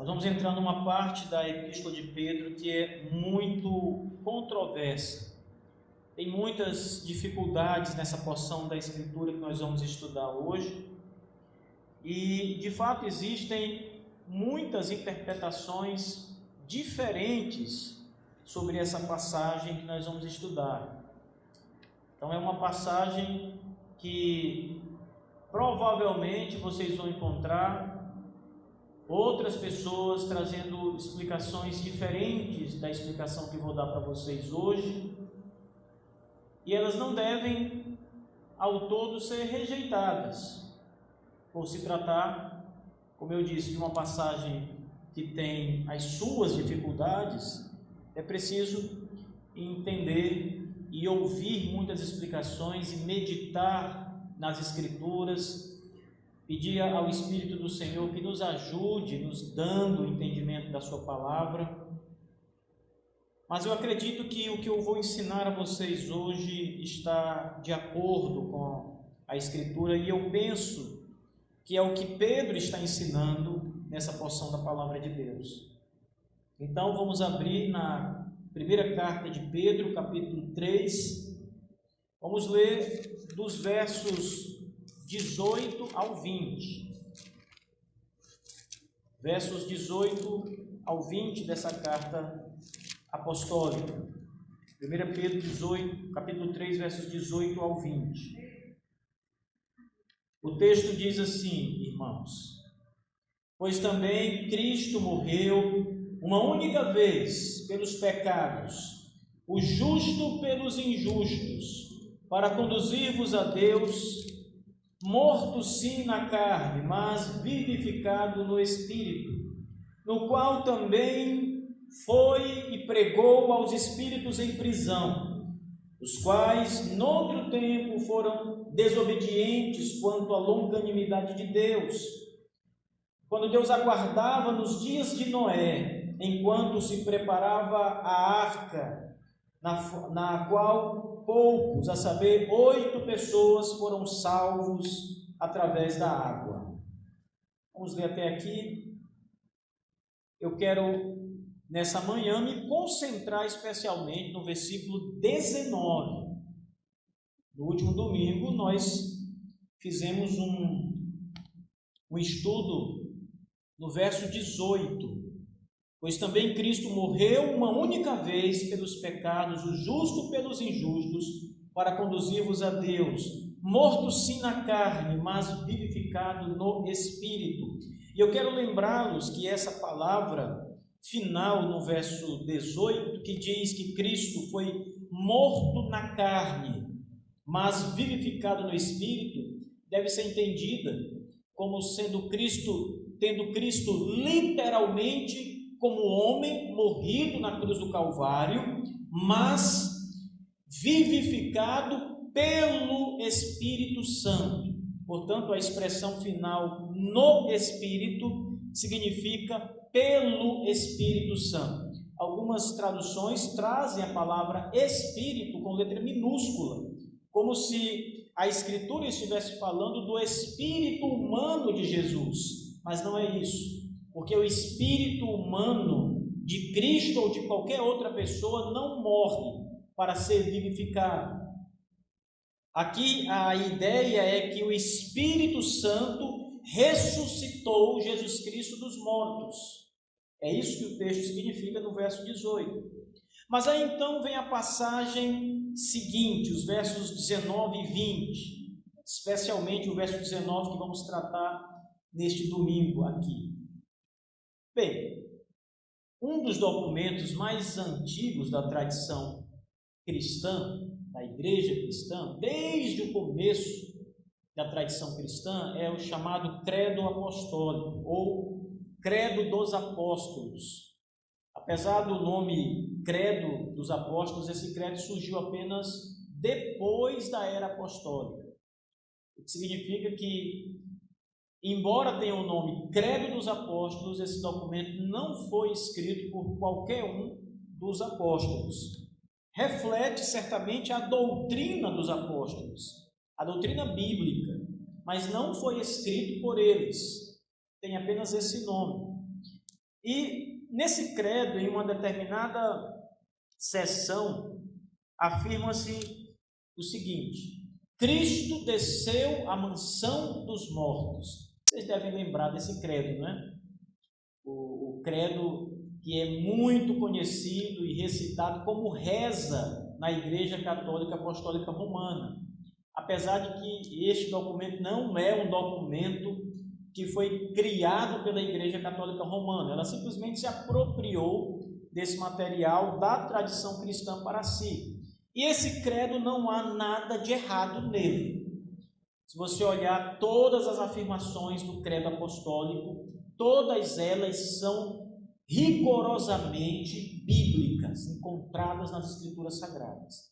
Nós vamos entrar numa parte da Epístola de Pedro que é muito controversa. Tem muitas dificuldades nessa porção da Escritura que nós vamos estudar hoje. E, de fato, existem muitas interpretações diferentes sobre essa passagem que nós vamos estudar. Então, é uma passagem que provavelmente vocês vão encontrar outras pessoas trazendo explicações diferentes da explicação que vou dar para vocês hoje, e elas não devem, ao todo, ser rejeitadas, por se tratar, como eu disse, de uma passagem que tem as suas dificuldades. É preciso entender e ouvir muitas explicações e meditar nas Escrituras, pedir ao Espírito do Senhor que nos ajude, nos dando o entendimento da sua palavra. Mas eu acredito que o que eu vou ensinar a vocês hoje está de acordo com a Escritura, e eu penso que é o que Pedro está ensinando nessa porção da palavra de Deus. Então vamos abrir na primeira carta de Pedro, capítulo 3, vamos ler dos versos 18 ao 20. Versos 18 ao 20 dessa carta apostólica. 1 Pedro 18, capítulo 3, versos 18 ao 20. O texto diz assim, irmãos: pois também Cristo morreu uma única vez pelos pecados, o justo pelos injustos, para conduzir-vos a Deus, morto sim na carne, mas vivificado no Espírito, no qual também foi e pregou aos espíritos em prisão, os quais noutro tempo foram desobedientes quanto à longanimidade de Deus, quando Deus aguardava nos dias de Noé, enquanto se preparava a arca, na qual poucos, a saber, 8 pessoas, foram salvos através da água. Vamos ler até aqui. Eu quero, nessa manhã, me concentrar especialmente no versículo 19. No último domingo, nós fizemos um estudo no verso 18. Pois também Cristo morreu uma única vez pelos pecados, o justo pelos injustos, para conduzir-vos a Deus, morto sim na carne, mas vivificado no Espírito. E eu quero lembrá-los que essa palavra final no verso 18, que diz que Cristo foi morto na carne, mas vivificado no Espírito, deve ser entendida como tendo Cristo literalmente como homem morrido na cruz do Calvário, mas vivificado pelo Espírito Santo. Portanto, a expressão final no Espírito significa pelo Espírito Santo. Algumas traduções trazem a palavra Espírito com letra minúscula, como se a Escritura estivesse falando do espírito humano de Jesus, mas não é isso. Porque o espírito humano de Cristo ou de qualquer outra pessoa não morre para ser vivificado. Aqui a ideia é que o Espírito Santo ressuscitou Jesus Cristo dos mortos. É isso que o texto significa no verso 18. Mas aí então vem a passagem seguinte, os versos 19 e 20, especialmente o verso 19 que vamos tratar neste domingo aqui. Bem, um dos documentos mais antigos da tradição cristã, da igreja cristã, desde o começo da tradição cristã, é o chamado Credo Apostólico, ou Credo dos Apóstolos. Apesar do nome Credo dos Apóstolos, esse credo surgiu apenas depois da era apostólica, o que significa que, embora tenha o nome Credo dos Apóstolos, esse documento não foi escrito por qualquer um dos apóstolos. Reflete certamente a doutrina dos apóstolos, a doutrina bíblica, mas não foi escrito por eles. Tem apenas esse nome. E nesse credo, em uma determinada seção, afirma-se o seguinte: Cristo desceu à mansão dos mortos. Vocês devem lembrar desse credo, né? O credo que é muito conhecido e recitado como reza na Igreja Católica Apostólica Romana. Apesar de que este documento não é um documento que foi criado pela Igreja Católica Romana, ela simplesmente se apropriou desse material da tradição cristã para si. E esse credo não há nada de errado nele. Se você olhar todas as afirmações do credo apostólico, todas elas são rigorosamente bíblicas, encontradas nas Escrituras Sagradas.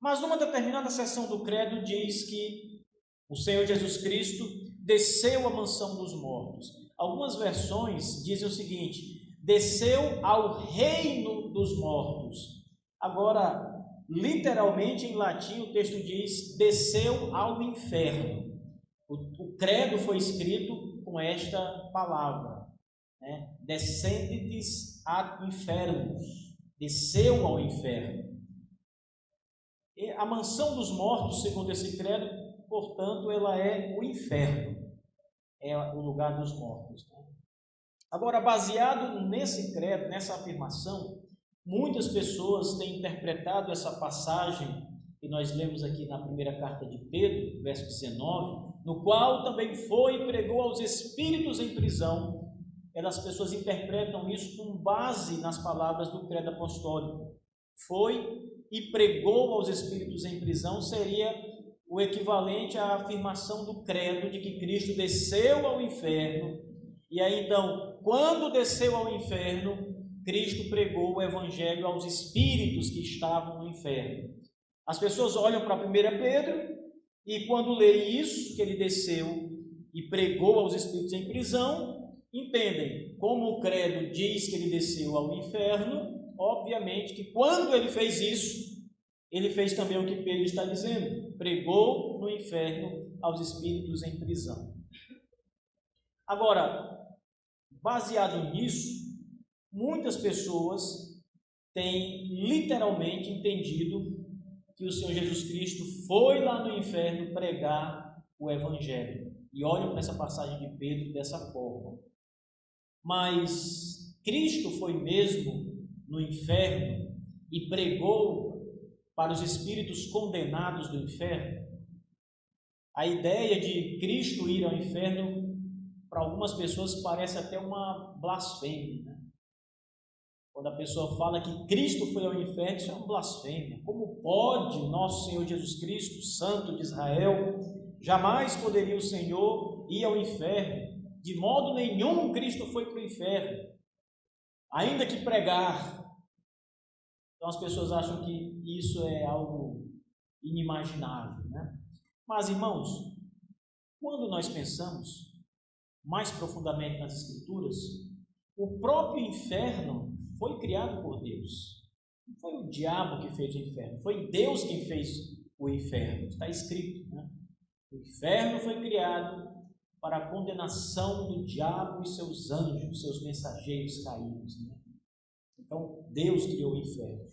Mas numa determinada seção do credo diz que o Senhor Jesus Cristo desceu à mansão dos mortos. Algumas versões dizem o seguinte: desceu ao reino dos mortos. Agora, literalmente em latim o texto diz: desceu ao inferno. O credo foi escrito com esta palavra, né? Descenditis ad infernus, desceu ao inferno. E a mansão dos mortos, segundo esse credo, portanto, ela é o inferno, é o lugar dos mortos, né? Agora, baseado nesse credo, nessa afirmação, muitas pessoas têm interpretado essa passagem que nós lemos aqui na primeira carta de Pedro, verso 19, no qual também foi e pregou aos espíritos em prisão. As pessoas interpretam isso com base nas palavras do credo apostólico. Foi e pregou aos espíritos em prisão seria o equivalente à afirmação do credo de que Cristo desceu ao inferno. E aí então, quando desceu ao inferno, Cristo pregou o evangelho aos espíritos que estavam no inferno. As pessoas olham para 1 Pedro e quando leem isso, que ele desceu e pregou aos espíritos em prisão, entendem como o credo diz que ele desceu ao inferno. Obviamente que quando ele fez isso, ele fez também o que Pedro está dizendo: pregou no inferno aos espíritos em prisão. Agora, baseado nisso, muitas pessoas têm literalmente entendido que o Senhor Jesus Cristo foi lá no inferno pregar o evangelho, e olham para essa passagem de Pedro dessa forma. Mas Cristo foi mesmo no inferno e pregou para os espíritos condenados do inferno? A ideia de Cristo ir ao inferno, para algumas pessoas, parece até uma blasfêmia, né? Quando a pessoa fala que Cristo foi ao inferno, isso é uma blasfêmia. Como pode o nosso Senhor Jesus Cristo, Santo de Israel, jamais poderia o Senhor ir ao inferno? De modo nenhum Cristo foi para o inferno, ainda que pregar. Então as pessoas acham que isso é algo inimaginável, né? Mas, irmãos, quando nós pensamos mais profundamente nas Escrituras, o próprio inferno foi criado por Deus. Não foi o diabo que fez o inferno, foi Deus quem fez o inferno. Está escrito, né? O inferno foi criado para a condenação do diabo e seus anjos, seus mensageiros caídos, né? Então, Deus criou o inferno.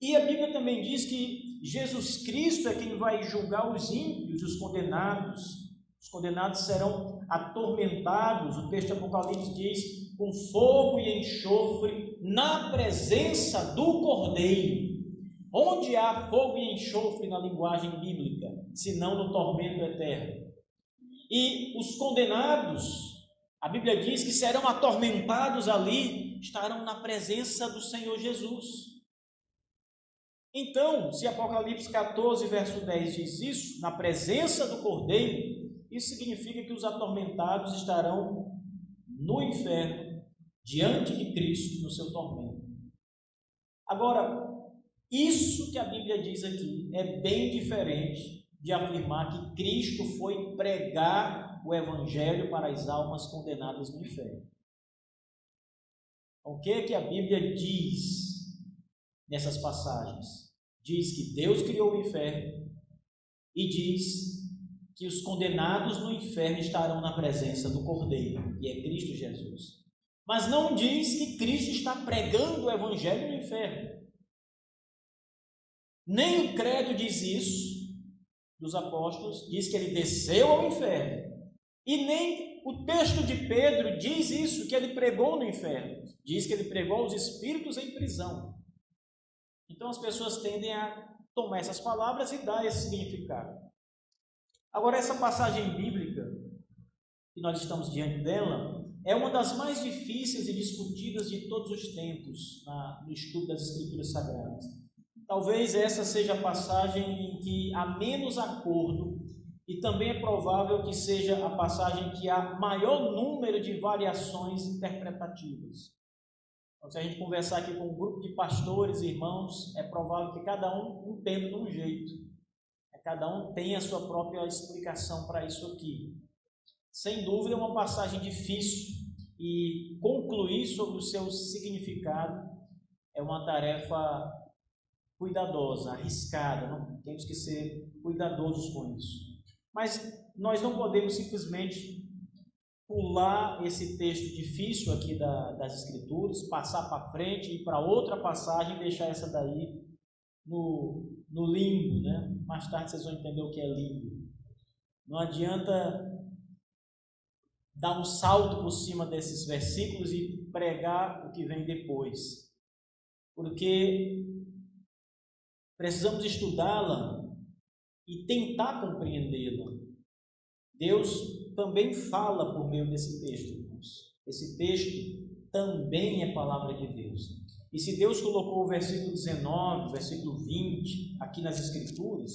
E a Bíblia também diz que Jesus Cristo é quem vai julgar os ímpios e os condenados. Os condenados serão atormentados, o texto de Apocalipse diz, com fogo e enxofre, na presença do Cordeiro. Onde há fogo e enxofre na linguagem bíblica, senão no tormento eterno? E os condenados, a Bíblia diz que serão atormentados ali, estarão na presença do Senhor Jesus. Então, se Apocalipse 14, verso 10 diz isso, na presença do Cordeiro, isso significa que os atormentados estarão no inferno, diante de Cristo, no seu tormento. Agora, isso que a Bíblia diz aqui é bem diferente de afirmar que Cristo foi pregar o Evangelho para as almas condenadas no inferno. O que é que a Bíblia diz nessas passagens? Diz que Deus criou o inferno e diz que os condenados no inferno estarão na presença do Cordeiro, que é Cristo Jesus. mas não diz que Cristo está pregando o evangelho no inferno. Nem o credo diz isso, dos apóstolos, diz que ele desceu ao inferno. E nem o texto de Pedro diz isso, que ele pregou no inferno. Diz que ele pregou aos espíritos em prisão. Então as pessoas tendem a tomar essas palavras e dar esse significado. Agora, essa passagem bíblica, que nós estamos diante dela, é uma das mais difíceis e discutidas de todos os tempos no estudo das Escrituras Sagradas. Talvez essa seja a passagem em que há menos acordo, e também é provável que seja a passagem que há maior número de variações interpretativas. Então, se a gente conversar aqui com um grupo de pastores e irmãos, é provável que cada um entenda de um jeito. Cada um tem a sua própria explicação para isso aqui. Sem dúvida é uma passagem difícil, e concluir sobre o seu significado é uma tarefa cuidadosa, arriscada. Não temos que ser cuidadosos com isso. Mas nós não podemos simplesmente pular esse texto difícil aqui das Escrituras, passar para frente e ir para outra passagem e deixar essa daí no limbo, né? Mais tarde vocês vão entender o que é limbo. Não adianta dar um salto por cima desses versículos e pregar o que vem depois, porque precisamos estudá-la e tentar compreendê-la. Deus também fala por meio desse texto, irmãos. Esse texto também é palavra de Deus. E se Deus colocou o versículo 19, o versículo 20 aqui nas Escrituras,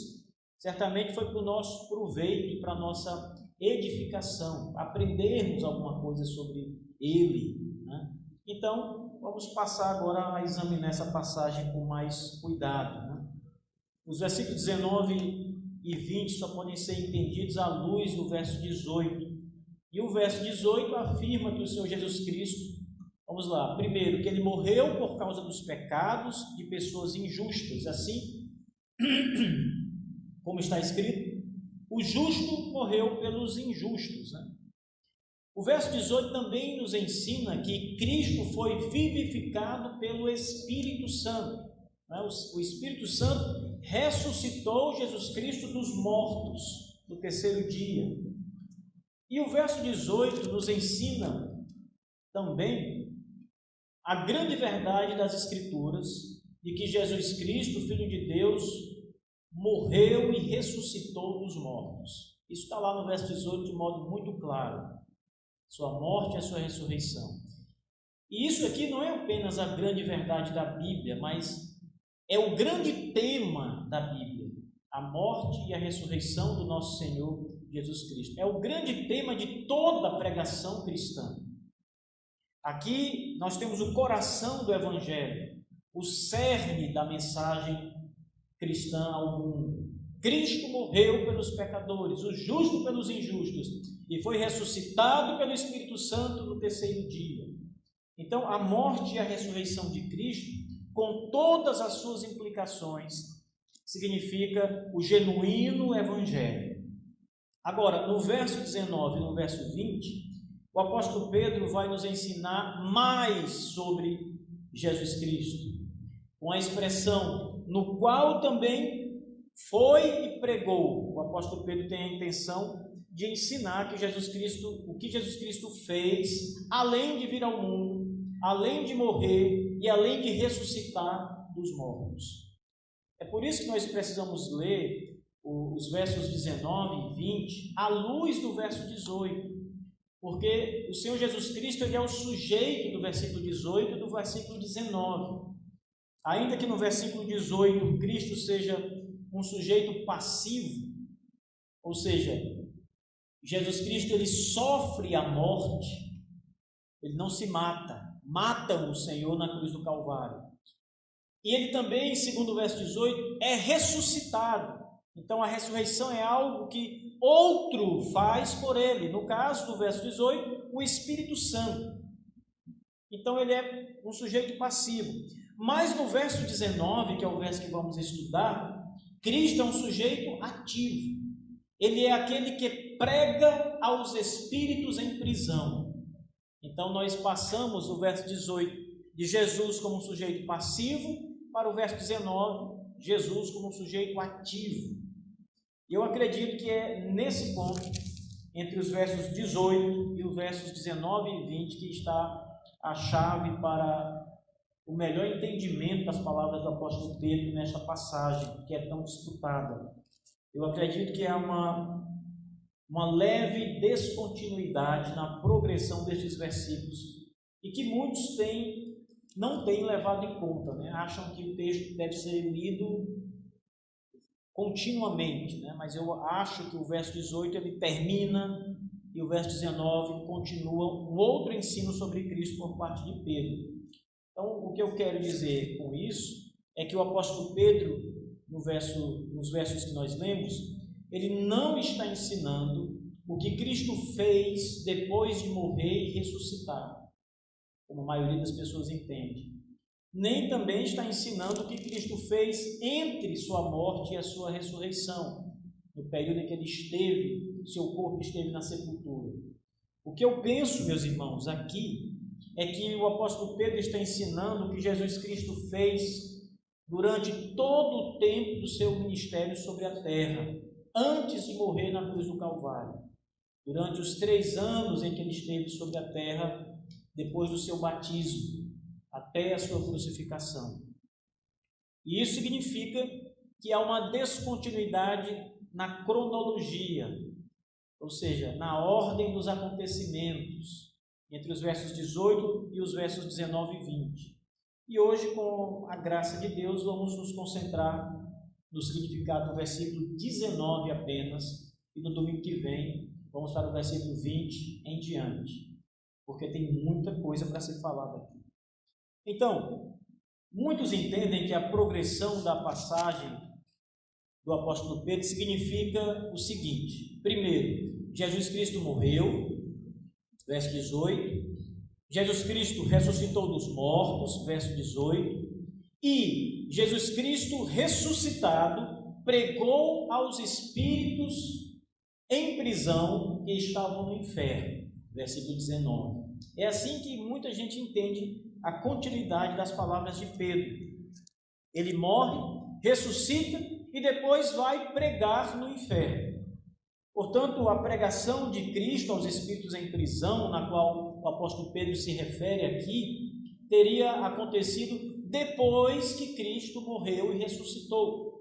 certamente foi para o nosso proveito, para a nossa edificação, aprendermos alguma coisa sobre Ele, né? Então, vamos passar agora a examinar essa passagem com mais cuidado, né? Os versículos 19 e 20 só podem ser entendidos à luz do verso 18. E o verso 18 afirma que o Senhor Jesus Cristo, vamos lá, primeiro, que Ele morreu por causa dos pecados de pessoas injustas, assim como está escrito, o justo morreu pelos injustos, né? O verso 18 também nos ensina que Cristo foi vivificado pelo Espírito Santo, né? O Espírito Santo ressuscitou Jesus Cristo dos mortos no terceiro dia. E o verso 18 nos ensina também a grande verdade das Escrituras, de que Jesus Cristo, Filho de Deus, morreu e ressuscitou dos mortos. Isso está lá no verso 18 de modo muito claro. Sua morte e a sua ressurreição. E isso aqui não é apenas a grande verdade da Bíblia, mas é o grande tema da Bíblia. A morte e a ressurreição do nosso Senhor Jesus Cristo. É o grande tema de toda a pregação cristã. Aqui nós temos o coração do Evangelho, o cerne da mensagem cristã ao mundo. Cristo morreu pelos pecadores, o justo pelos injustos, e foi ressuscitado pelo Espírito Santo no terceiro dia. Então, a morte e a ressurreição de Cristo, com todas as suas implicações, significa o genuíno Evangelho. Agora, no verso 19 e no verso 20, o apóstolo Pedro vai nos ensinar mais sobre Jesus Cristo, com a expressão no qual também foi e pregou. O apóstolo Pedro tem a intenção de ensinar que Jesus Cristo, o que Jesus Cristo fez, além de vir ao mundo, além de morrer e além de ressuscitar dos mortos. É por isso que nós precisamos ler os versos 19 e 20 à luz do verso 18, porque o Senhor Jesus Cristo ele é o sujeito do versículo 18 e do versículo 19. Ainda que no versículo 18 Cristo seja um sujeito passivo, ou seja, Jesus Cristo ele sofre a morte, ele não se mata, matam o Senhor na cruz do Calvário. E ele também, segundo o verso 18, é ressuscitado. Então a ressurreição é algo que outro faz por ele. No caso do verso 18, o Espírito Santo. Então ele é um sujeito passivo. Mas no verso 19, que é o verso que vamos estudar, Cristo é um sujeito ativo. Ele é aquele que prega aos espíritos em prisão. Então nós passamos o verso 18 de Jesus como um sujeito passivo para o verso 19, Jesus como um sujeito ativo. E eu acredito que é nesse ponto, entre os versos 18 e os versos 19 e 20, que está a chave para o melhor entendimento das palavras do apóstolo Pedro nesta passagem, que é tão disputada. Eu acredito que há uma leve descontinuidade na progressão destes versículos e que muitos não têm levado em conta, né? Acham que o texto deve ser lido continuamente, né? Mas eu acho que o verso 18 ele termina e o verso 19 continua um outro ensino sobre Cristo por parte de Pedro. Então, o que eu quero dizer com isso é que o apóstolo Pedro, nos versos que nós lemos, ele não está ensinando o que Cristo fez depois de morrer e ressuscitar, como a maioria das pessoas entende. Nem também está ensinando o que Cristo fez entre sua morte e a sua ressurreição, no período em que ele esteve, seu corpo esteve na sepultura. O que eu penso, meus irmãos, aqui, é que o apóstolo Pedro está ensinando o que Jesus Cristo fez durante todo o tempo do seu ministério sobre a terra, antes de morrer na cruz do Calvário, durante os 3 anos em que ele esteve sobre a terra, depois do seu batismo, até a sua crucificação. E isso significa que há uma descontinuidade na cronologia, ou seja, na ordem dos acontecimentos, entre os versos 18 e os versos 19 e 20. E hoje, com a graça de Deus, vamos nos concentrar no significado do versículo 19 apenas, e no domingo que vem vamos para o versículo 20 em diante, porque tem muita coisa para ser falada aqui. Então, muitos entendem que a progressão da passagem do apóstolo Pedro significa o seguinte: primeiro, Jesus Cristo morreu, verso 18, Jesus Cristo ressuscitou dos mortos, verso 18, e Jesus Cristo ressuscitado pregou aos espíritos em prisão que estavam no inferno, versículo 19. É assim que muita gente entende a continuidade das palavras de Pedro. Ele morre, ressuscita e depois vai pregar no inferno. Portanto, a pregação de Cristo aos espíritos em prisão, na qual o apóstolo Pedro se refere aqui, teria acontecido depois que Cristo morreu e ressuscitou.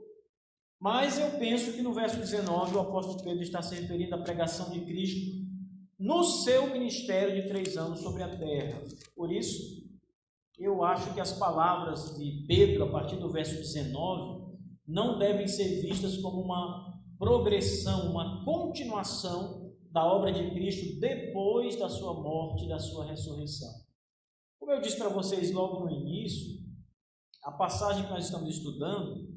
Mas eu penso que no verso 19 o apóstolo Pedro está se referindo à pregação de Cristo no seu ministério de 3 anos sobre a terra. Por isso, eu acho que as palavras de Pedro, a partir do verso 19, não devem ser vistas como uma progressão, uma continuação da obra de Cristo depois da sua morte e da sua ressurreição. Como eu disse para vocês logo no início, a passagem que nós estamos estudando,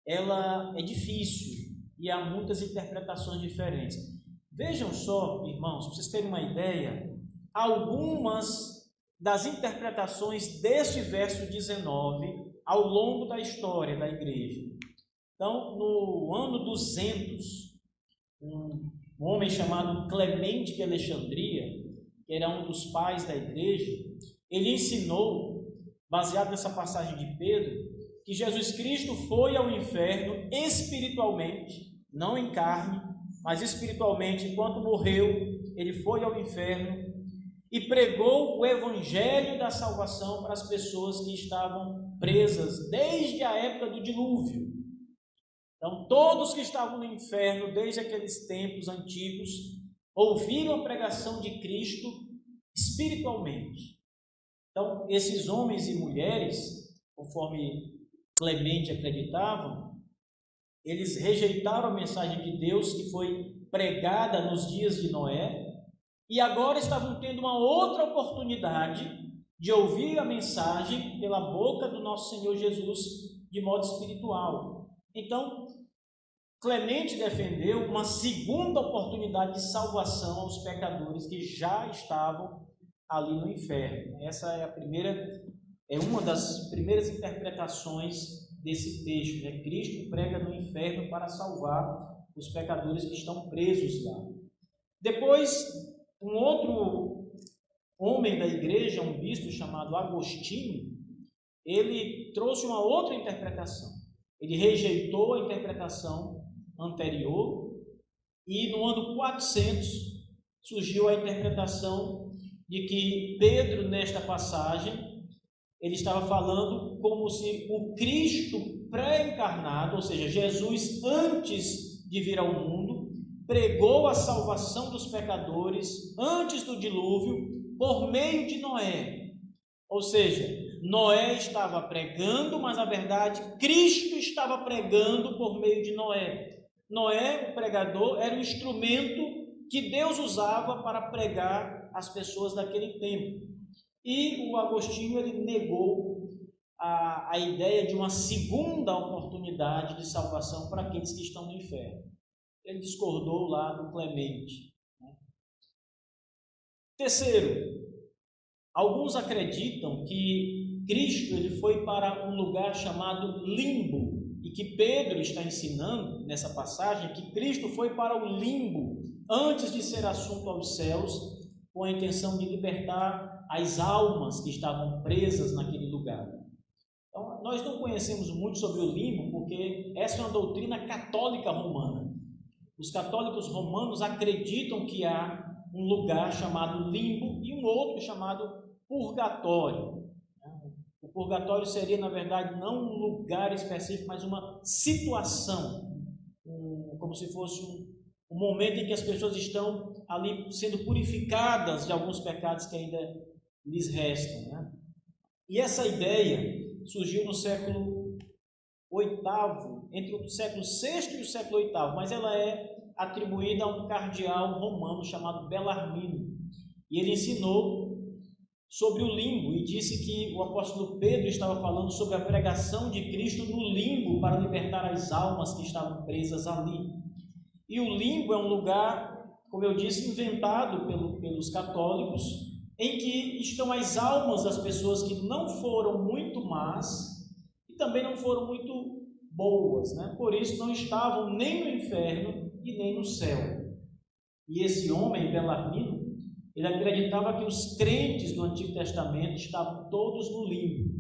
ela é difícil e há muitas interpretações diferentes. Vejam só, irmãos, para vocês terem uma ideia, algumas das interpretações deste verso 19 ao longo da história da igreja. Então, no ano 200, um homem chamado Clemente de Alexandria, que era um dos pais da igreja, ele ensinou, baseado nessa passagem de Pedro, que Jesus Cristo foi ao inferno espiritualmente, não em carne, mas espiritualmente. Enquanto morreu, ele foi ao inferno e pregou o evangelho da salvação para as pessoas que estavam presas desde a época do dilúvio. Então, todos que estavam no inferno desde aqueles tempos antigos ouviram a pregação de Cristo espiritualmente. Então, esses homens e mulheres, conforme Clemente acreditavam, eles rejeitaram a mensagem de Deus que foi pregada nos dias de Noé e agora estavam tendo uma outra oportunidade de ouvir a mensagem pela boca do nosso Senhor Jesus de modo espiritual. Então, Clemente defendeu uma segunda oportunidade de salvação aos pecadores que já estavam ali no inferno. Essa é uma das primeiras interpretações desse texto, né? Cristo prega no inferno para salvar os pecadores que estão presos lá. Depois, um homem da igreja, um bispo chamado Agostinho, ele trouxe uma outra interpretação. Ele rejeitou a interpretação anterior e no ano 400 surgiu a interpretação de que Pedro, nesta passagem, ele estava falando como se o Cristo pré-encarnado, ou seja, Jesus antes de vir ao mundo, pregou a salvação dos pecadores antes do dilúvio por meio de Noé. Ou seja, Noé estava pregando, mas na verdade Cristo estava pregando por meio de Noé. Noé, o pregador, era o instrumento que Deus usava para pregar as pessoas daquele tempo. E o Agostinho, ele negou a ideia de uma segunda oportunidade de salvação para aqueles que estão no inferno. Ele discordou lá do Clemente. Terceiro, alguns acreditam que Cristo ele foi para um lugar chamado limbo, e que Pedro está ensinando nessa passagem que Cristo foi para o limbo antes de ser assunto aos céus, com a intenção de libertar as almas que estavam presas naquele lugar. Então, nós não conhecemos muito sobre o limbo, porque essa é uma doutrina católica romana. Os católicos romanos acreditam que há um lugar chamado limbo e um outro chamado purgatório. O purgatório seria, na verdade, não um lugar específico, mas uma situação, como se fosse um momento em que as pessoas estão ali sendo purificadas de alguns pecados que ainda lhes restam, né? E essa ideia surgiu no século VIII, entre o século VI e o século VIII, mas ela é atribuída a um cardeal romano chamado Belarmino. E ele ensinou sobre o limbo e disse que o apóstolo Pedro estava falando sobre a pregação de Cristo no limbo para libertar as almas que estavam presas ali. E o limbo é um lugar, como eu disse, inventado pelos católicos, em que estão as almas das pessoas que não foram muito más e também não foram muito boas, né? Por isso não estavam nem no inferno e nem no céu. E esse homem, Belarmino, ele acreditava que os crentes do Antigo Testamento estavam todos no limbo.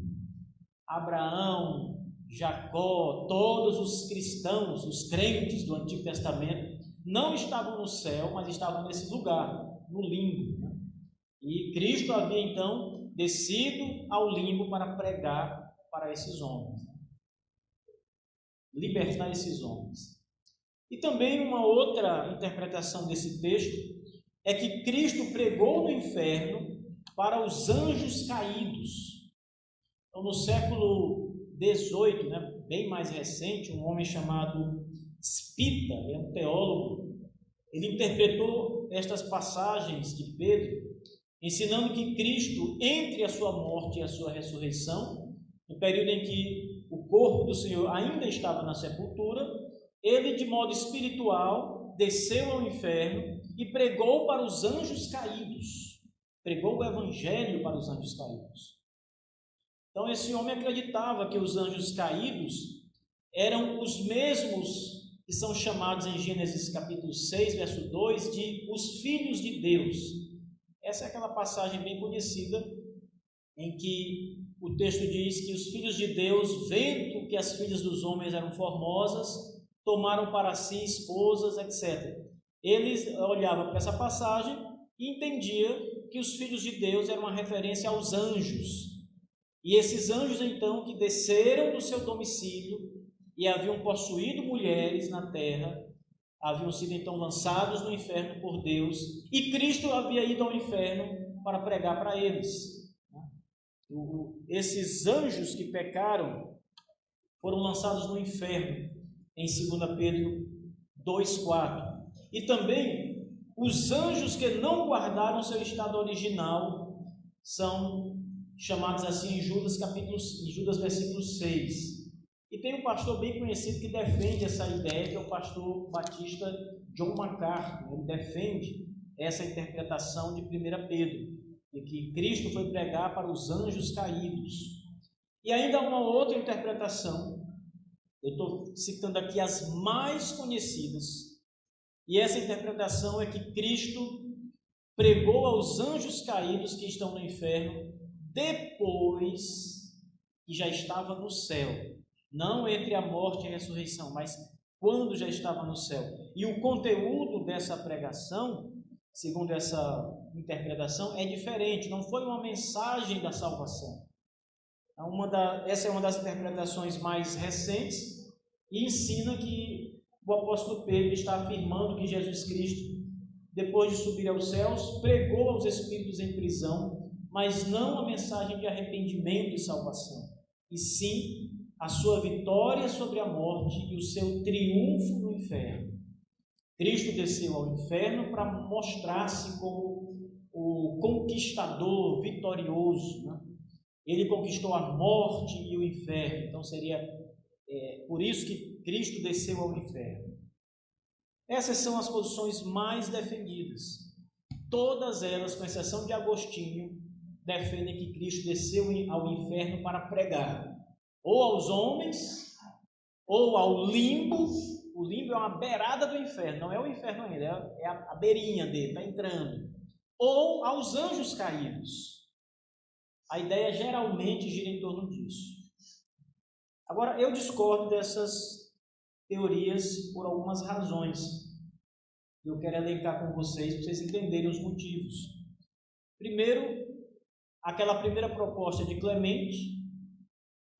Abraão, Jacó, todos os cristãos, os crentes do Antigo Testamento, não estavam no céu, mas estavam nesse lugar, no limbo, né? E Cristo havia então descido ao limbo para pregar para esses homens, né? Libertar esses homens. E também uma outra interpretação desse texto é que Cristo pregou no inferno para os anjos caídos. Então, no século XVIII, né, bem mais recente, um homem chamado Spita, é um teólogo, ele interpretou estas passagens de Pedro, ensinando que Cristo, entre a sua morte e a sua ressurreição, no período em que o corpo do Senhor ainda estava na sepultura, ele, de modo espiritual, desceu ao inferno e pregou para os anjos caídos, pregou o evangelho para os anjos caídos. Então esse homem acreditava que os anjos caídos eram os mesmos que são chamados em Gênesis capítulo 6, verso 2, de os filhos de Deus. Essa é aquela passagem bem conhecida, em que o texto diz que os filhos de Deus, vendo que as filhas dos homens eram formosas, tomaram para si esposas, etc. Eles olhavam para essa passagem e entendiam que os filhos de Deus eram uma referência aos anjos. E esses anjos, então, que desceram do seu domicílio e haviam possuído mulheres na terra, haviam sido, então, lançados no inferno por Deus, e Cristo havia ido ao inferno para pregar para eles. Esses anjos que pecaram foram lançados no inferno, em 2 Pedro 2,4. E também os anjos que não guardaram seu estado original são chamados assim em Judas versículo 6. E tem um pastor bem conhecido que defende essa ideia, que é o pastor batista John MacArthur. Ele defende essa interpretação de 1 Pedro, de que Cristo foi pregar para os anjos caídos. E ainda há uma outra interpretação, eu estou citando aqui as mais conhecidas, e essa interpretação é que Cristo pregou aos anjos caídos que estão no inferno, depois que já estava no céu. Não entre a morte e a ressurreição, mas quando já estava no céu. E o conteúdo dessa pregação, segundo essa interpretação, é diferente. Não foi uma mensagem da salvação. Essa é uma das interpretações mais recentes e ensina que o apóstolo Pedro está afirmando que Jesus Cristo, depois de subir aos céus, pregou aos espíritos em prisão, mas não a mensagem de arrependimento e salvação, e sim a sua vitória sobre a morte e o seu triunfo no inferno. Cristo desceu ao inferno para mostrar-se como o conquistador vitorioso, né? Ele conquistou a morte e o inferno. Então seria por isso que Cristo desceu ao inferno. Essas são as posições mais defendidas. Todas elas, com exceção de Agostinho, defendem que Cristo desceu ao inferno para pregar, ou aos homens, ou ao limbo. O limbo é uma beirada do inferno, não é o inferno ainda, é a beirinha dele, está entrando. Ou aos anjos caídos. A ideia geralmente gira em torno disso. Agora, eu discordo dessas teorias por algumas razões. Eu quero elencar com vocês, para vocês entenderem os motivos. Primeiro, aquela primeira proposta de Clemente,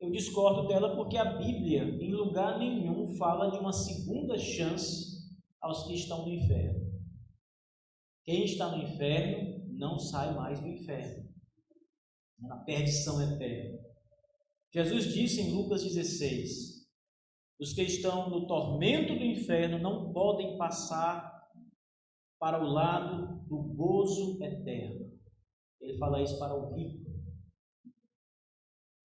eu discordo dela porque a Bíblia, em lugar nenhum, fala de uma segunda chance aos que estão no inferno. Quem está no inferno não sai mais do inferno. Na perdição eterna. Jesus disse em Lucas 16: os que estão no tormento do inferno não podem passar para o lado do gozo eterno. Ele fala isso para o rico.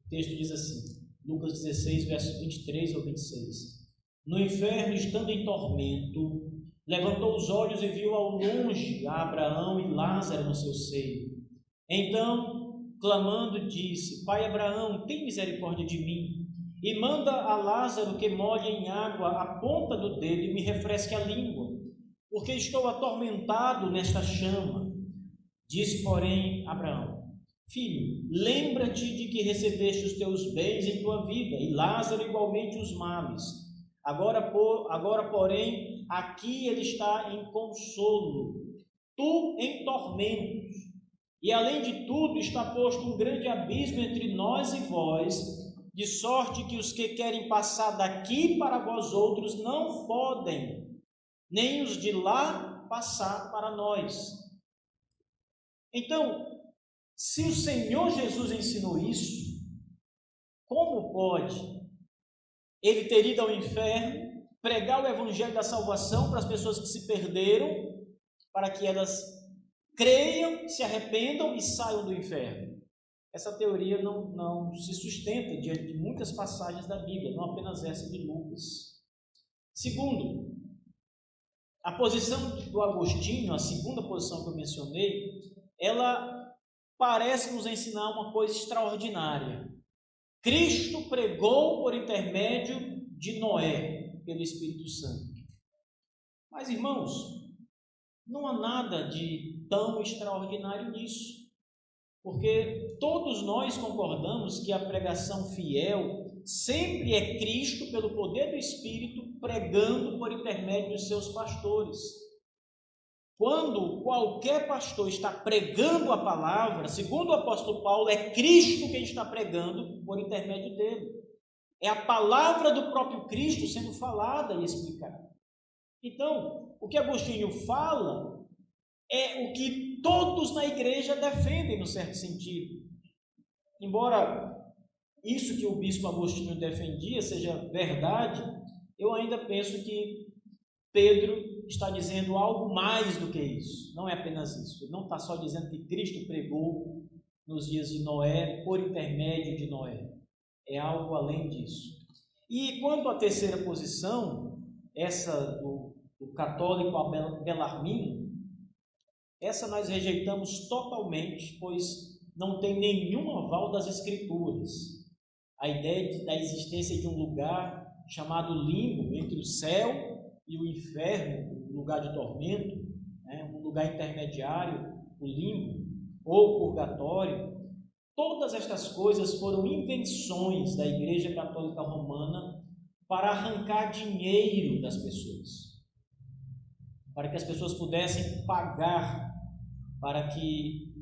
O texto diz assim, Lucas 16, versos 23 ou 26. No inferno, estando em tormento, levantou os olhos e viu ao longe a Abraão e Lázaro no seu seio. Então, clamando, disse: Pai Abraão, tem misericórdia de mim, e manda a Lázaro que molhe em água a ponta do dedo e me refresque a língua, porque estou atormentado nesta chama. Disse, porém, Abraão: Filho, lembra-te de que recebeste os teus bens em tua vida, e Lázaro igualmente os males. Agora, porém, aqui ele está em consolo, tu em tormentos. E além de tudo, está posto um grande abismo entre nós e vós, de sorte que os que querem passar daqui para vós outros não podem, nem os de lá passar para nós. Então, se o Senhor Jesus ensinou isso, como pode ele ter ido ao inferno, pregar o evangelho da salvação para as pessoas que se perderam, para que elas creiam, se arrependam e saiam do inferno? Essa teoria não se sustenta diante de muitas passagens da Bíblia, não apenas essa de Lucas. Segundo, a posição do Agostinho, a segunda posição que eu mencionei, ela parece nos ensinar uma coisa extraordinária. Cristo pregou por intermédio de Noé, pelo Espírito Santo. Mas, irmãos, não há nada de tão extraordinário nisso, porque todos nós concordamos que a pregação fiel sempre é Cristo, pelo poder do Espírito, pregando por intermédio dos seus pastores. Quando qualquer pastor está pregando a palavra, segundo o apóstolo Paulo, é Cristo quem está pregando por intermédio dele. É a palavra do próprio Cristo sendo falada e explicada. Então, o que Agostinho fala é o que todos na igreja defendem, no certo sentido. Embora isso que o bispo Agostinho defendia seja verdade, eu ainda penso que Pedro está dizendo algo mais do que isso. Não é apenas isso. Ele não está só dizendo que Cristo pregou nos dias de Noé, por intermédio de Noé. É algo além disso. E quanto à terceira posição, essa do católico Bellarmino, essa nós rejeitamos totalmente, pois não tem nenhum aval das Escrituras. A ideia da existência de um lugar chamado limbo, entre o céu e o inferno, um lugar de tormento, um lugar intermediário, o limbo, ou o purgatório. Todas estas coisas foram invenções da Igreja Católica Romana para arrancar dinheiro das pessoas, para que as pessoas pudessem pagar para que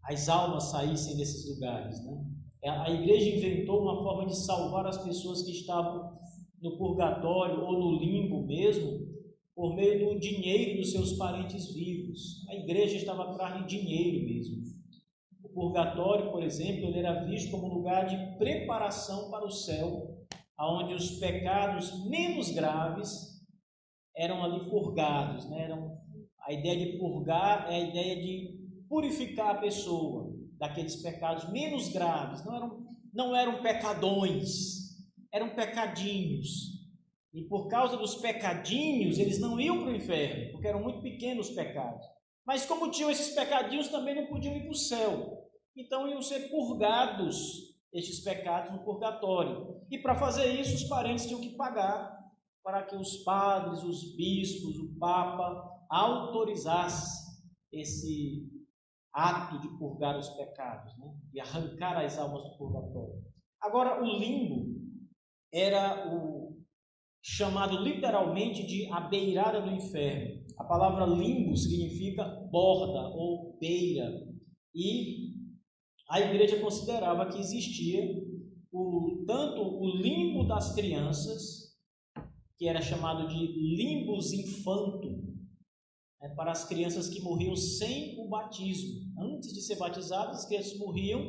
as almas saíssem desses lugares, né? A igreja inventou uma forma de salvar as pessoas que estavam no purgatório ou no limbo mesmo, por meio do dinheiro dos seus parentes vivos. A igreja estava atrás de dinheiro mesmo. O purgatório, por exemplo, ele era visto como um lugar de preparação para o céu, onde os pecados menos graves eram ali purgados, né? A ideia de purgar é a ideia de purificar a pessoa daqueles pecados menos graves. Não eram pecadões, eram pecadinhos. E por causa dos pecadinhos, eles não iam para o inferno, porque eram muito pequenos os pecados. Mas como tinham esses pecadinhos, também não podiam ir para o céu. Então iam ser purgados estes pecados no purgatório. E para fazer isso, os parentes tinham que pagar para que os padres, os bispos, o Papa autorizassem esse ato de purgar os pecados, né? De arrancar as almas do purgatório. Agora, o limbo era o chamado literalmente de a beirada do inferno. A palavra limbo significa borda ou beira. E a igreja considerava que existia tanto o limbo das crianças, que era chamado de limbus infantum, para as crianças que morriam sem o batismo. Antes de ser batizadas, as crianças morriam,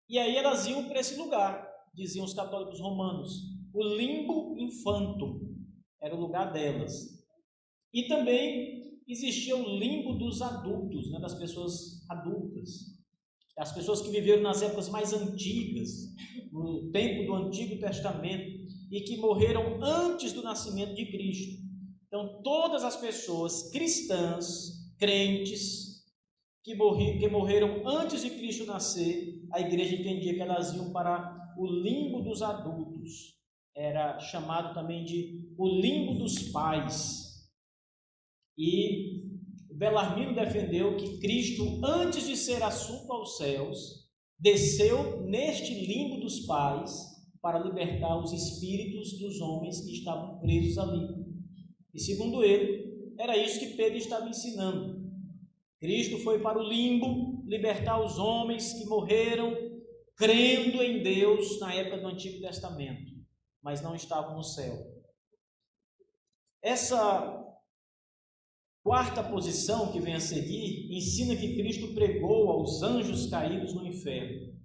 e aí elas iam para esse lugar, diziam os católicos romanos. O limbo infantum era o lugar delas. E também existia o limbo dos adultos, das pessoas adultas. As pessoas que viveram nas épocas mais antigas, no tempo do Antigo Testamento, e que morreram antes do nascimento de Cristo. Então, todas as pessoas cristãs, crentes, que morreram antes de Cristo nascer, a igreja entendia que elas iam para o limbo dos adultos. Era chamado também de o limbo dos pais. E Bellarmino defendeu que Cristo, antes de ser assunto aos céus, desceu neste limbo dos pais para libertar os espíritos dos homens que estavam presos ali. E segundo ele, era isso que Pedro estava ensinando. Cristo foi para o limbo libertar os homens que morreram crendo em Deus na época do Antigo Testamento, mas não estavam no céu. Essa quarta posição que vem a seguir ensina que Cristo pregou aos anjos caídos no inferno.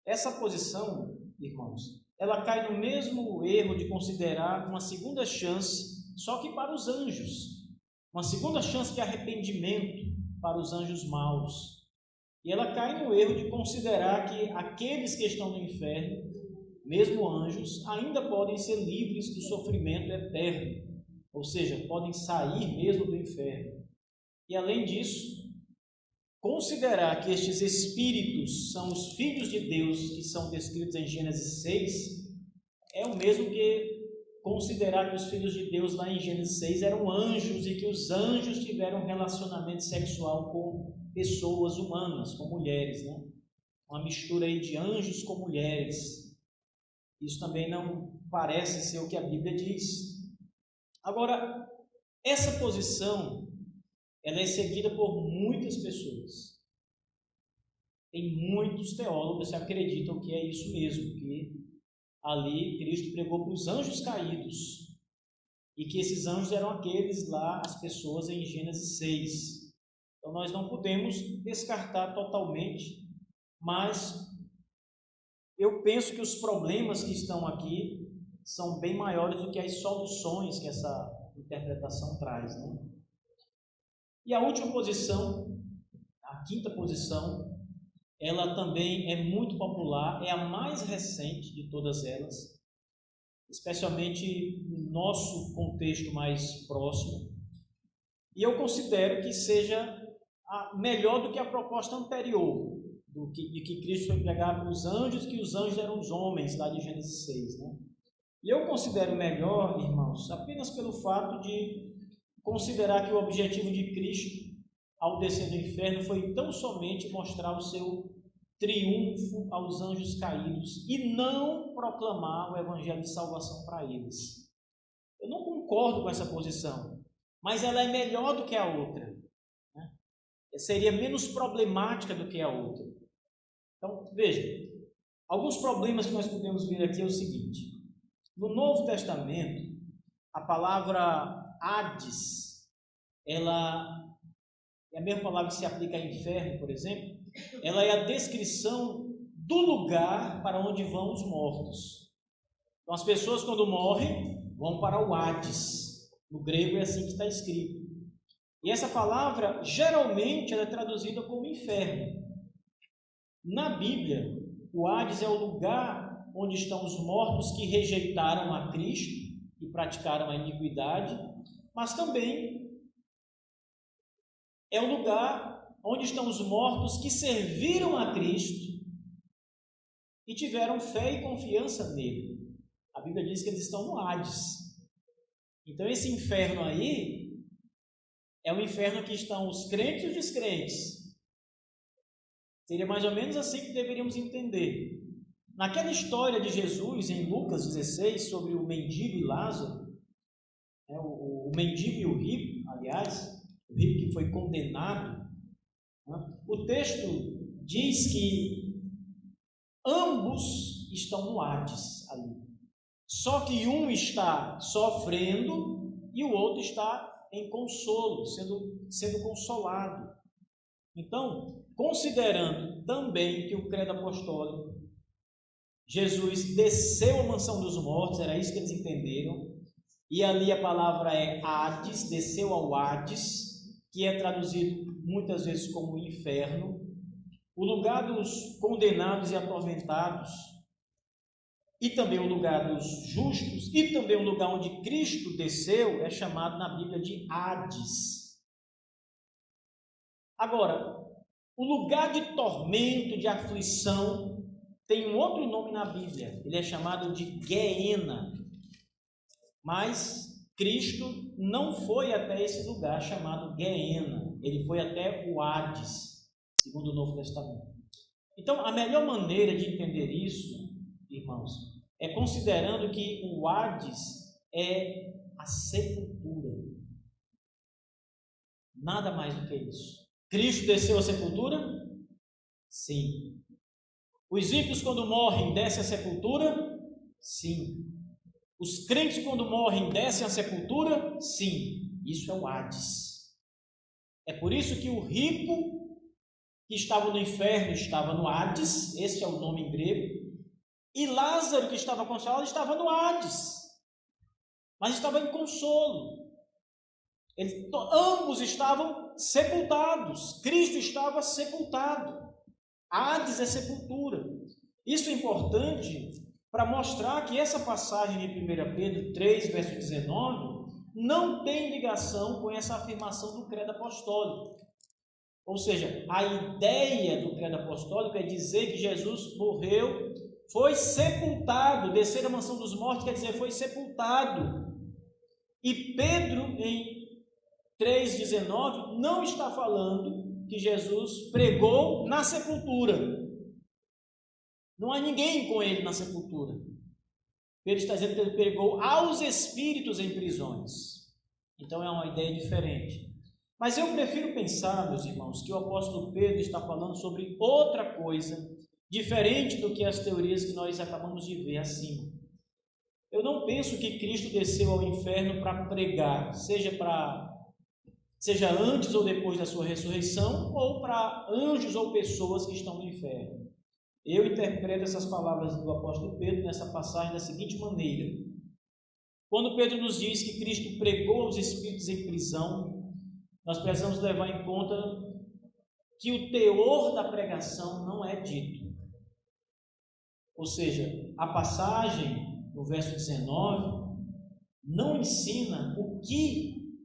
Essa posição, irmãos, ela cai no mesmo erro de considerar uma segunda chance, só que para os anjos. Uma segunda chance de arrependimento para os anjos maus. E ela cai no erro de considerar que aqueles que estão no inferno, mesmo anjos, ainda podem ser livres do sofrimento eterno. Ou seja, podem sair mesmo do inferno. E além disso, considerar que estes espíritos são os filhos de Deus que são descritos em Gênesis 6 é o mesmo que considerar que os filhos de Deus lá em Gênesis 6 eram anjos e que os anjos tiveram um relacionamento sexual com pessoas humanas, com mulheres, né? Uma mistura aí de anjos com mulheres. Isso também não parece ser o que a Bíblia diz. Agora, essa posição, ela é seguida por muitas pessoas. Tem muitos teólogos que acreditam que é isso mesmo, que ali Cristo pregou para os anjos caídos, e que esses anjos eram aqueles lá, as pessoas em Gênesis 6. Então nós não podemos descartar totalmente, mas eu penso que os problemas que estão aqui são bem maiores do que as soluções que essa interpretação traz, né? E a última posição, a quinta posição, ela também é muito popular, é a mais recente de todas elas, especialmente no nosso contexto mais próximo, e eu considero que seja melhor do que a proposta anterior, de que Cristo foi pregar para os anjos, que os anjos eram os homens, lá de Gênesis 6, né? E eu considero melhor, irmãos, apenas pelo fato de considerar que o objetivo de Cristo ao descer do inferno foi tão somente mostrar o seu triunfo aos anjos caídos e não proclamar o evangelho de salvação para eles. Eu não concordo com essa posição, mas ela é melhor do que a outra, né? Seria menos problemática do que a outra. Então, veja, alguns problemas que nós podemos ver aqui é o seguinte: no Novo Testamento, a palavra Hades, ela é a mesma palavra que se aplica a inferno, por exemplo, ela é a descrição do lugar para onde vão os mortos. Então, as pessoas, quando morrem, vão para o Hades. No grego é assim que está escrito. E essa palavra, geralmente, ela é traduzida como inferno. Na Bíblia, o Hades é o lugar onde estão os mortos que rejeitaram a Cristo e praticaram a iniquidade, mas também é o lugar onde estão os mortos que serviram a Cristo e tiveram fé e confiança nele. A Bíblia diz que eles estão no Hades. Então, esse inferno aí é o inferno que estão os crentes e os descrentes. Seria mais ou menos assim que deveríamos entender. Naquela história de Jesus, em Lucas 16, sobre o mendigo e Lázaro, o mendigo e o rico, aliás, o rico que foi condenado, né? O texto diz que ambos estão no Hades ali. Só que um está sofrendo e o outro está em consolo, sendo consolado. Então, considerando também que o credo apostólico, Jesus desceu à mansão dos mortos, era isso que eles entenderam, e ali a palavra é Hades, desceu ao Hades, que é traduzido muitas vezes como inferno, o lugar dos condenados e atormentados, e também o lugar dos justos, e também o lugar onde Cristo desceu, é chamado na Bíblia de Hades. Agora, o lugar de tormento, de aflição, tem um outro nome na Bíblia, ele é chamado de Gueena, mas Cristo não foi até esse lugar chamado Gueena, ele foi até o Hades, segundo o Novo Testamento. Então, a melhor maneira de entender isso, irmãos, é considerando que o Hades é a sepultura. Nada mais do que isso. Cristo desceu à sepultura? Sim. Os ímpios, quando morrem, descem à sepultura? Sim. Os crentes, quando morrem, descem à sepultura? Sim. Isso é o Hades. É por isso que o rico que estava no inferno estava no Hades, esse é o nome em grego, e Lázaro, que estava consolado, estava no Hades, mas estava em consolo. Ambos estavam sepultados. Cristo estava sepultado. Hades é sepultura. Isso é importante para mostrar que essa passagem de 1 Pedro 3, verso 19, não tem ligação com essa afirmação do credo apostólico. Ou seja, a ideia do credo apostólico é dizer que Jesus morreu, foi sepultado, descer à mansão dos mortos quer dizer foi sepultado. E Pedro, em 3,19, não está falando que Jesus pregou na sepultura. Não há ninguém com ele na sepultura. Pedro está dizendo que ele pregou aos espíritos em prisões. Então é uma ideia diferente. Mas eu prefiro pensar, meus irmãos, que o apóstolo Pedro está falando sobre outra coisa, diferente do que as teorias que nós acabamos de ver acima. Eu não penso que Cristo desceu ao inferno para pregar, seja antes ou depois da sua ressurreição, ou para anjos ou pessoas que estão no inferno. Eu interpreto essas palavras do apóstolo Pedro nessa passagem da seguinte maneira: quando Pedro nos diz que Cristo pregou aos espíritos em prisão, nós precisamos levar em conta que o teor da pregação não é dito. Ou seja, a passagem, no verso 19, não ensina o que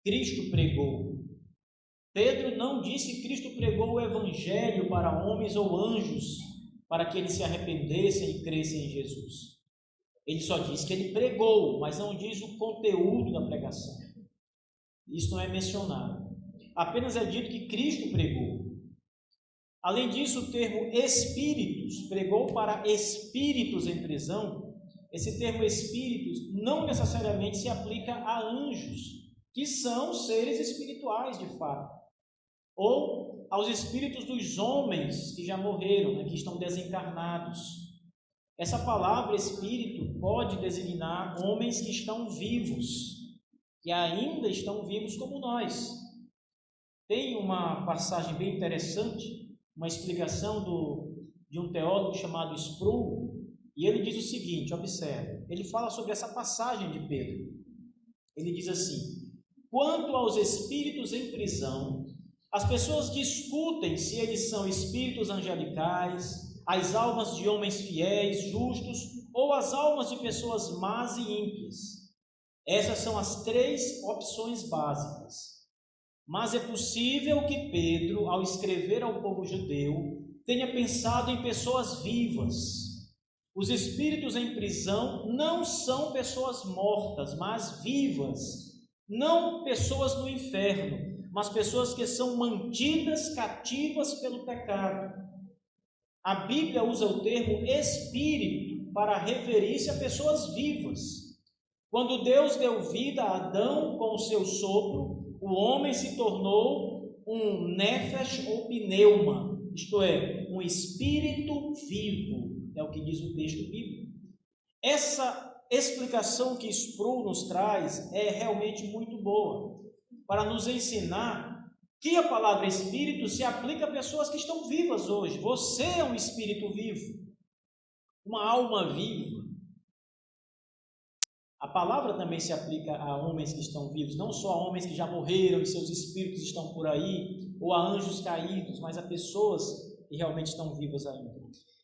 Cristo pregou. Pedro não diz que Cristo pregou o evangelho para homens ou anjos, para que eles se arrependessem e crescem em Jesus. Ele só diz que ele pregou, mas não diz o conteúdo da pregação. Isso não é mencionado. Apenas é dito que Cristo pregou. Além disso, o termo espíritos, pregou para espíritos em prisão. Esse termo espíritos não necessariamente se aplica a anjos, que são seres espirituais de fato, ou aos espíritos dos homens que já morreram, né, que estão desencarnados. Essa palavra espírito pode designar homens que estão vivos, que ainda estão vivos como nós. Tem uma passagem bem interessante, uma explicação de um teólogo chamado Sproul, e ele diz o seguinte, observe, ele fala sobre essa passagem de Pedro. Ele diz assim: quanto aos espíritos em prisão, as pessoas discutem se eles são espíritos angelicais, as almas de homens fiéis, justos, ou as almas de pessoas más e ímpias. Essas são as 3 opções básicas. Mas é possível que Pedro, ao escrever ao povo judeu, tenha pensado em pessoas vivas. Os espíritos em prisão não são pessoas mortas, mas vivas. Não pessoas no inferno, mas pessoas que são mantidas cativas pelo pecado. A Bíblia usa o termo espírito para referir-se a pessoas vivas. Quando Deus deu vida a Adão com o seu sopro, o homem se tornou um nefesh ou pneuma, isto é, um espírito vivo, é o que diz o texto bíblico. Essa explicação que Sproul nos traz é realmente muito boa, para nos ensinar que a palavra espírito se aplica a pessoas que estão vivas hoje. Você é um espírito vivo, uma alma viva. A palavra também se aplica a homens que estão vivos, não só a homens que já morreram e seus espíritos estão por aí, ou a anjos caídos, mas a pessoas que realmente estão vivas ainda.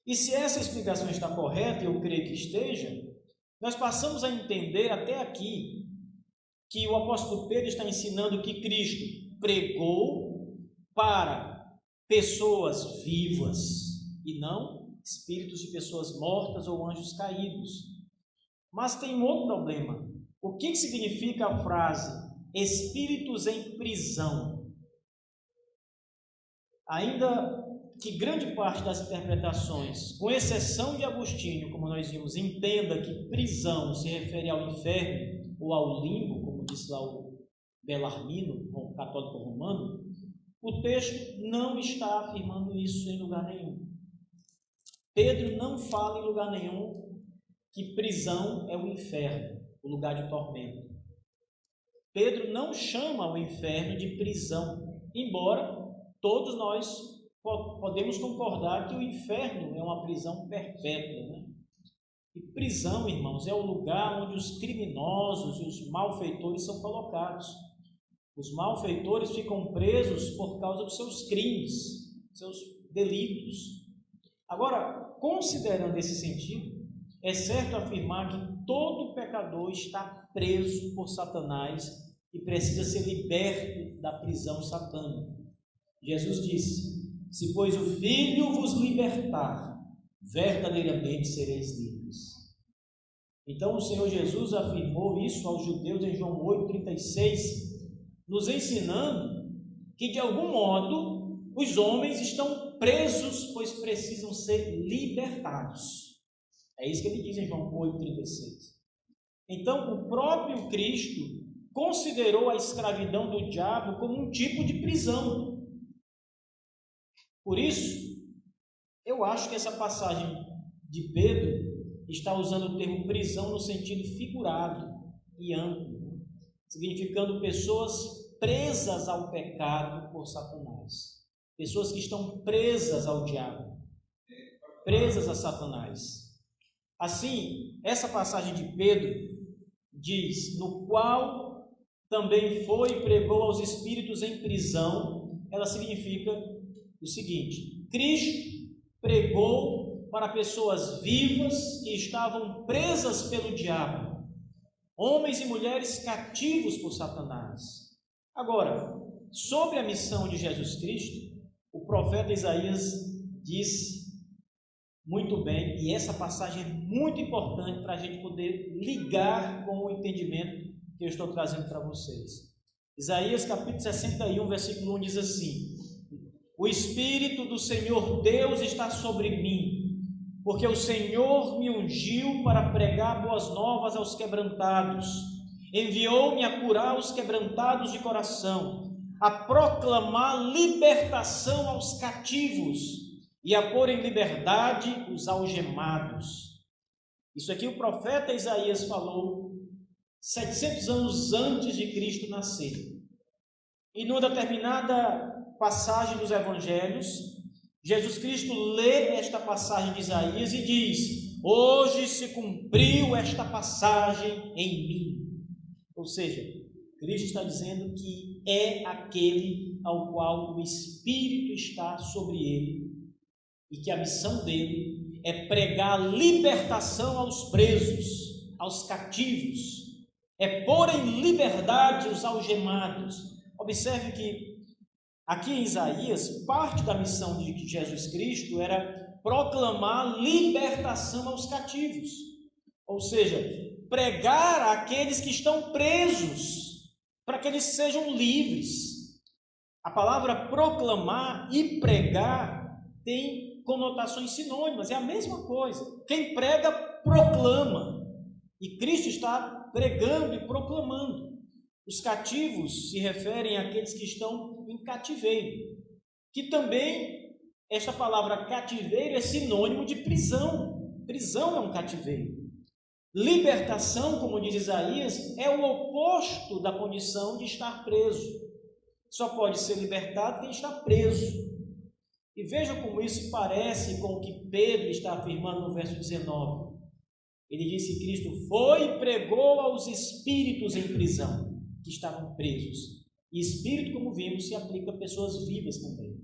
E se essa explicação está correta, e eu creio que esteja, nós passamos a entender até aqui que o apóstolo Pedro está ensinando que Cristo pregou para pessoas vivas e não espíritos de pessoas mortas ou anjos caídos. Mas tem um outro problema. O que significa a frase espíritos em prisão? Ainda que grande parte das interpretações, com exceção de Agostinho, como nós vimos, entenda que prisão se refere ao inferno ou ao limbo, como disse lá o Bellarmino, o católico romano, o texto não está afirmando isso em lugar nenhum. Pedro não fala em lugar nenhum que prisão é o inferno, o lugar de tormento. Pedro não chama o inferno de prisão, embora todos nós podemos concordar que o inferno é uma prisão perpétua, né? E prisão, irmãos, é o lugar onde os criminosos e os malfeitores são colocados. Os malfeitores ficam presos por causa dos seus crimes, seus delitos. Agora, considerando esse sentido, é certo afirmar que todo pecador está preso por Satanás e precisa ser liberto da prisão satânica. Jesus disse: se pois o Filho vos libertar, verdadeiramente sereis livres. Então o Senhor Jesus afirmou isso aos judeus em João 8,36, nos ensinando que de algum modo os homens estão presos, pois precisam ser libertados. É isso que ele diz em João 8,36. Então, o próprio Cristo considerou a escravidão do diabo como um tipo de prisão. Por isso, eu acho que essa passagem de Pedro está usando o termo prisão no sentido figurado e amplo, significando pessoas presas ao pecado por Satanás. Pessoas que estão presas ao diabo, presas a Satanás. Assim, essa passagem de Pedro diz: no qual também foi e pregou aos espíritos em prisão. Ela significa o seguinte: Cristo pregou para pessoas vivas que estavam presas pelo diabo, homens e mulheres cativos por Satanás. Agora, sobre a missão de Jesus Cristo, o profeta Isaías disse muito bem, e essa passagem é muito importante para a gente poder ligar com o entendimento que eu estou trazendo para vocês. Isaías capítulo 61, versículo 1 diz assim: o Espírito do Senhor Deus está sobre mim, porque o Senhor me ungiu para pregar boas novas aos quebrantados, enviou-me a curar os quebrantados de coração, a proclamar libertação aos cativos e a pôr em liberdade os algemados. Isso aqui o profeta Isaías falou 700 anos antes de Cristo nascer. E numa determinada passagem dos evangelhos, Jesus Cristo lê esta passagem de Isaías e diz: hoje se cumpriu esta passagem em mim. Ou seja, Cristo está dizendo que é aquele ao qual o Espírito está sobre ele e que a missão dele é pregar libertação aos presos, aos cativos, é pôr em liberdade os algemados. Observe que aqui em Isaías, parte da missão de Jesus Cristo era proclamar libertação aos cativos, ou seja, pregar àqueles que estão presos, para que eles sejam livres. A palavra proclamar e pregar tem conotações sinônimas, é a mesma coisa. Quem prega, proclama, e Cristo está pregando e proclamando. Os cativos se referem àqueles que estão em cativeiro, que também, esta palavra cativeiro é sinônimo de prisão. Prisão é um cativeiro. Libertação, como diz Isaías, é o oposto da condição de estar preso. Só pode ser libertado quem está preso. E veja como isso parece com o que Pedro está afirmando no verso 19. Ele disse que Cristo foi e pregou aos espíritos em prisão, que estavam presos. E espírito, como vimos, se aplica a pessoas vivas também.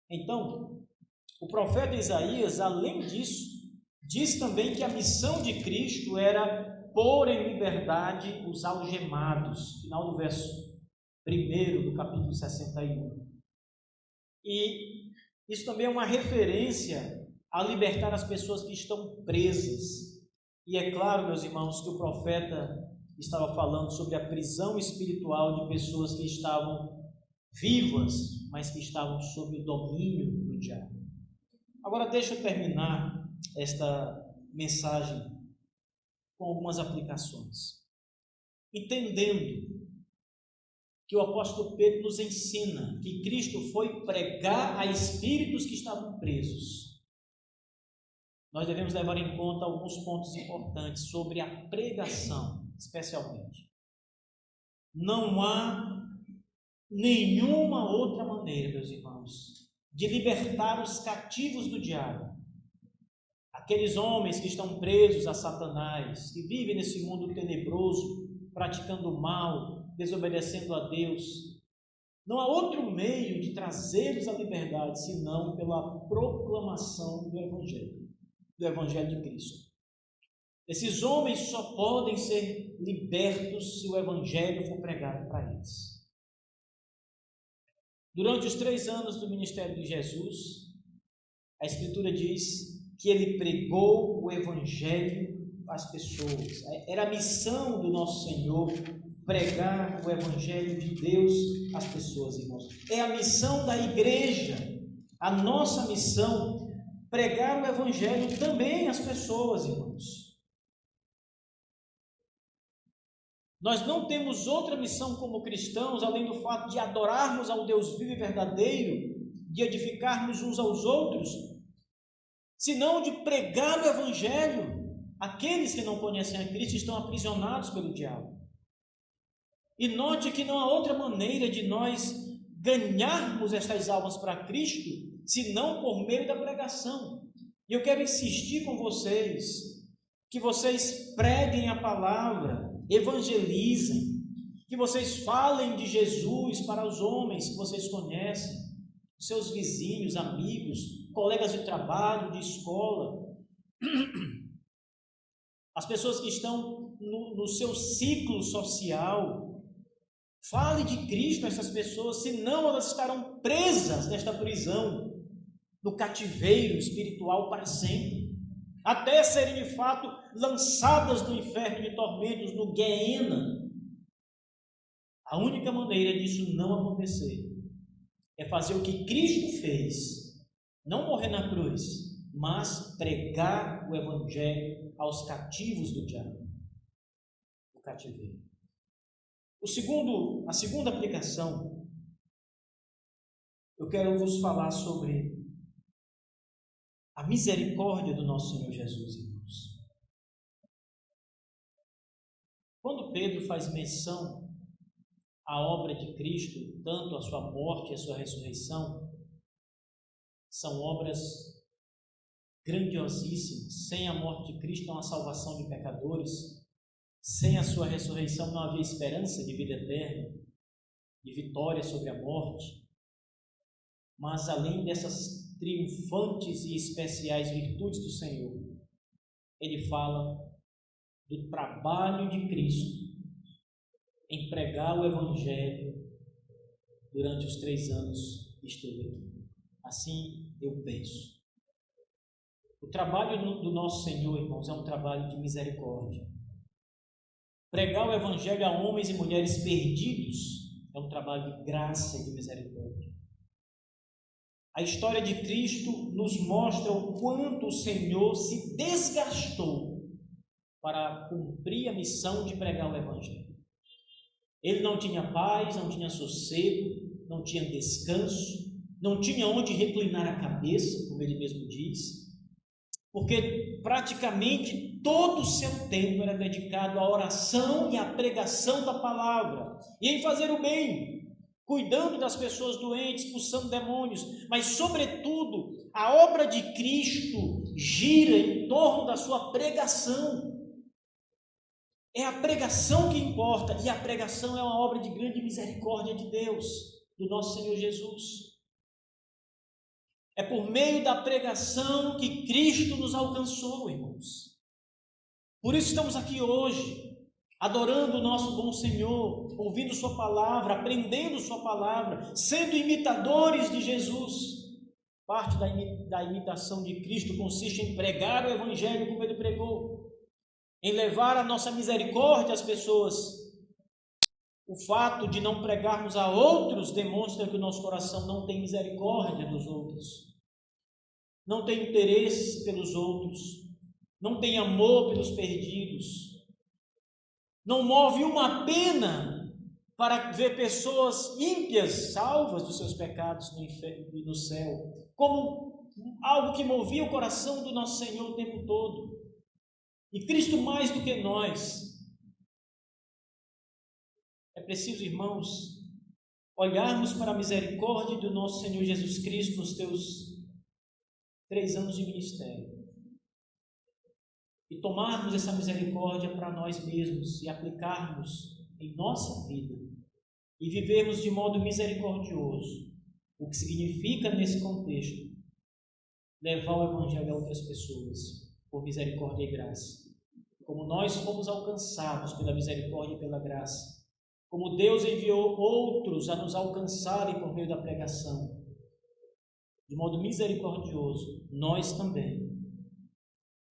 Então, o profeta Isaías, além disso, diz também que a missão de Cristo era pôr em liberdade os algemados. Final do verso 1 do capítulo 61. E isso também é uma referência a libertar as pessoas que estão presas. E é claro, meus irmãos, que o profeta estava falando sobre a prisão espiritual de pessoas que estavam vivas, mas que estavam sob o domínio do diabo. Agora deixa eu terminar esta mensagem com algumas aplicações. Entendendo que o apóstolo Pedro nos ensina que Cristo foi pregar a espíritos que estavam presos, nós devemos levar em conta alguns pontos importantes sobre a pregação, especialmente. Não há nenhuma outra maneira, meus irmãos, de libertar os cativos do diabo. Aqueles homens que estão presos a Satanás, que vivem nesse mundo tenebroso, praticando o mal, desobedecendo a Deus. Não há outro meio de trazê-los à liberdade, senão pela proclamação do Evangelho de Cristo. Esses homens só podem ser libertos se o Evangelho for pregado para eles. Durante os 3 anos do ministério de Jesus, a Escritura diz que ele pregou o Evangelho às pessoas. Era a missão do nosso Senhor pregar o Evangelho de Deus às pessoas, irmãos. É a missão da igreja, a nossa missão, pregar o Evangelho também às pessoas, irmãos. Nós não temos outra missão como cristãos, além do fato de adorarmos ao Deus vivo e verdadeiro, de edificarmos uns aos outros, senão de pregar o Evangelho. Aqueles que não conhecem a Cristo estão aprisionados pelo diabo. E note que não há outra maneira de nós ganharmos estas almas para Cristo, senão por meio da pregação. E eu quero insistir com vocês, que vocês preguem a palavra, evangelizem, que vocês falem de Jesus para os homens que vocês conhecem, seus vizinhos, amigos, colegas de trabalho, de escola, as pessoas que estão no seu ciclo social. Fale de Cristo a essas pessoas, senão elas estarão presas nesta prisão, no cativeiro espiritual para sempre, até serem de fato lançadas no inferno de tormentos, no Guiena, A única maneira disso não acontecer é fazer o que Cristo fez, não morrer na cruz, mas pregar o Evangelho aos cativos do diabo, o cativeiro. A segunda aplicação, eu quero vos falar sobre a misericórdia do nosso Senhor Jesus, irmãos. Quando Pedro faz menção à obra de Cristo, tanto a sua morte e a sua ressurreição, são obras grandiosíssimas. Sem a morte de Cristo não há salvação de pecadores. Sem a sua ressurreição não havia esperança de vida eterna, de vitória sobre a morte. Mas além dessas triunfantes e especiais virtudes do Senhor, ele fala do trabalho de Cristo em pregar o Evangelho durante os 3 anos que esteve aqui. Assim eu penso. O trabalho do nosso Senhor, irmãos, é um trabalho de misericórdia. Pregar o Evangelho a homens e mulheres perdidos é um trabalho de graça e de misericórdia. A história de Cristo nos mostra o quanto o Senhor se desgastou para cumprir a missão de pregar o Evangelho. Ele não tinha paz, não tinha sossego, não tinha descanso, não tinha onde reclinar a cabeça, como ele mesmo diz, porque praticamente todo o seu tempo era dedicado à oração e à pregação da palavra, e em fazer o bem, cuidando das pessoas doentes, expulsando demônios, mas sobretudo a obra de Cristo gira em torno da sua pregação. É a pregação que importa, e a pregação é uma obra de grande misericórdia de Deus, do nosso Senhor Jesus. É por meio da pregação que Cristo nos alcançou, irmãos. Por isso estamos aqui hoje, adorando o nosso bom Senhor, ouvindo sua palavra, aprendendo sua palavra, sendo imitadores de Jesus. Parte da imitação de Cristo consiste em pregar o Evangelho como ele pregou, em levar a nossa misericórdia às pessoas. O fato de não pregarmos a outros demonstra que o nosso coração não tem misericórdia dos outros, não tem interesse pelos outros, não tem amor pelos perdidos, não move uma pena para ver pessoas ímpias salvas dos seus pecados no inferno e no céu, como algo que movia o coração do nosso Senhor o tempo todo. E Cristo mais do que nós. É preciso, irmãos, olharmos para a misericórdia do nosso Senhor Jesus Cristo nos teus 3 anos de ministério e tomarmos essa misericórdia para nós mesmos e aplicarmos em nossa vida e vivermos de modo misericordioso, o que significa nesse contexto levar o Evangelho a outras pessoas por misericórdia e graça. Como nós fomos alcançados pela misericórdia e pela graça, como Deus enviou outros a nos alcançarem por meio da pregação, de modo misericordioso, nós também,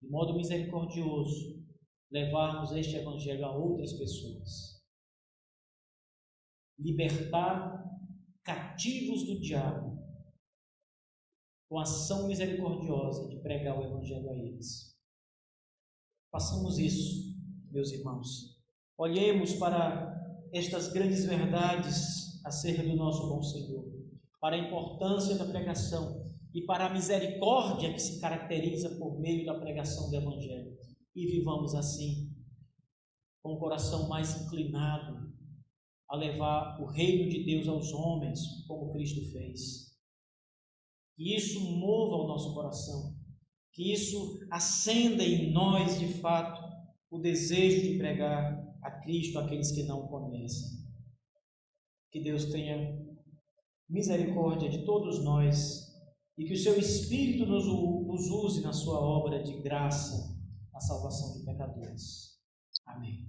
de modo misericordioso, levarmos este Evangelho a outras pessoas. Libertar cativos do diabo, com ação misericordiosa de pregar o Evangelho a eles. Façamos isso, meus irmãos. Olhemos para estas grandes verdades acerca do nosso bom Senhor, para a importância da pregação e para a misericórdia que se caracteriza por meio da pregação do Evangelho. E vivamos assim, com o coração mais inclinado a levar o reino de Deus aos homens, como Cristo fez. Que isso mova o nosso coração, que isso acenda em nós, de fato, o desejo de pregar a Cristo àqueles que não o conhecem. Que Deus tenha misericórdia de todos nós e que o seu Espírito nos use na sua obra de graça, na salvação de pecadores. Amém.